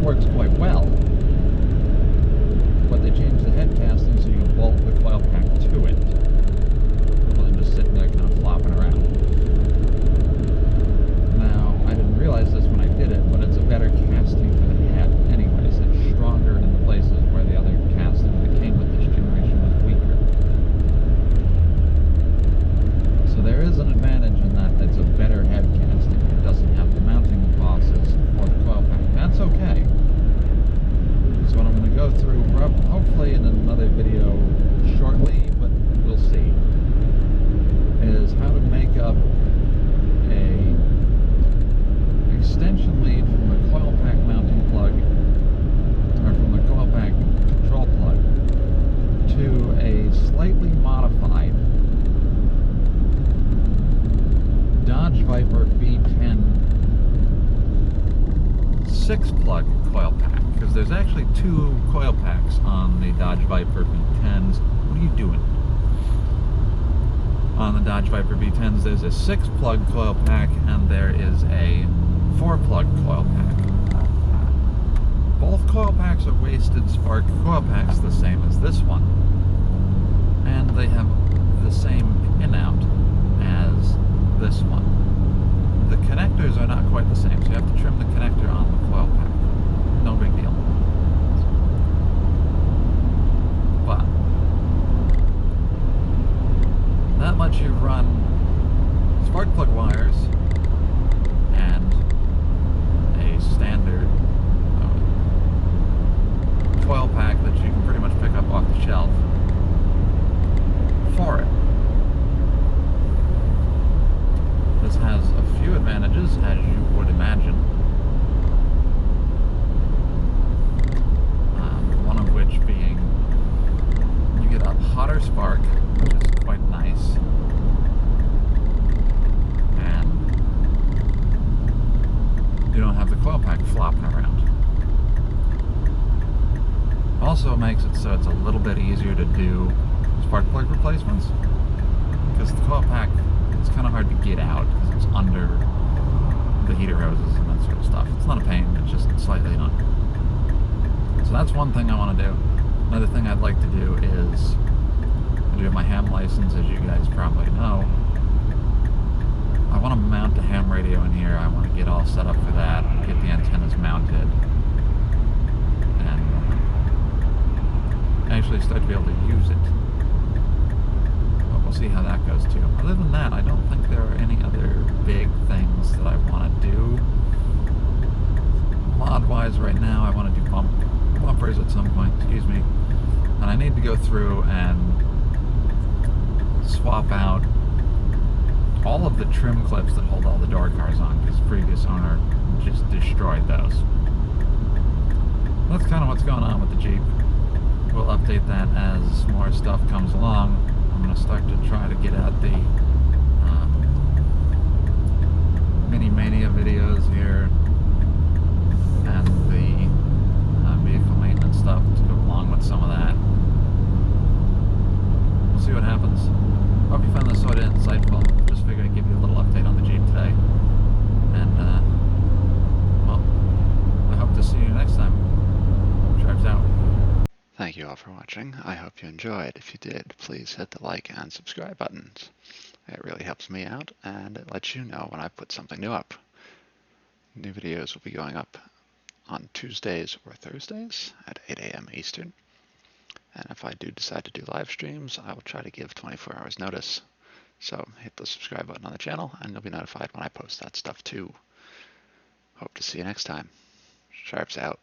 works quite well, but they changed the head casting so you can bolt the coil pack to it, rather than just sitting there kind of flopping around. Now, I didn't realize this when I did it, but it's a better casting for the head anyways. It's stronger in the places where the other casting that came with this generation was weaker. So there is an advantage in that it's a better head casting. It doesn't have the mounting bosses for the coil pack. That's okay. So what I'm going to go through, hopefully in another video shortly, but we'll see, is how to make up a extension lead from the coil pack mounting plug, or from the coil pack control plug, to a slightly modified Dodge Viper V10 6-plug coil pack, because there's actually 2 coil packs on the Dodge Viper V10s. What are you doing? On the Dodge Viper V10s, there's a 6-plug coil pack and there is a 4-plug coil pack. Both coil packs are wasted spark coil packs, the same as this one, and they have the same pinout as this one. The connectors are not quite the same, so you have to trim the connector on the coil pack. No big deal. But that lets you run spark plug wires and a standard coil pack that you can pretty much pick up off the shelf for it. This has a few advantages, as you would imagine. One of which being you get a hotter spark, which is quite nice, and you don't have the coil pack flopping around. Also makes it so it's a little bit easier to do spark plug replacements, because the coil pack, it's kind of hard to get out because it's under the heater hoses and that sort of stuff. It's not a pain, it's just slightly annoying. So that's one thing I want to do. Another thing I'd like to do is, I do have my ham license, as you guys probably know. I want to mount a ham radio in here. I want to get all set up for that, get the antennas mounted, and actually start to be able to use it. We'll see how that goes too. Other than that, I don't think there are any other big things that I want to do. Mod-wise right now, I want to do bumpers at some point, excuse me. And I need to go through and swap out all of the trim clips that hold all the door cars on, because the previous owner just destroyed those. That's kind of what's going on with the Jeep. We'll update that as more stuff comes along. I'm going to start to try to get out the Mini Mania videos here and the vehicle maintenance stuff to go along with some of that. We'll see what happens. Hope you found this sort of insightful. Just figured I'd give you a little update on the Jeep today. And, well, I hope to see you next time. Drives out. Thank you all for watching. I hope you enjoyed. If you did, please hit the like and subscribe buttons. It really helps me out, and it lets you know when I put something new up. New videos will be going up on Tuesdays or Thursdays at 8 a.m. Eastern. And if I do decide to do live streams, I will try to give 24 hours notice. So hit the subscribe button on the channel, and you'll be notified when I post that stuff too. Hope to see you next time. Sharps out.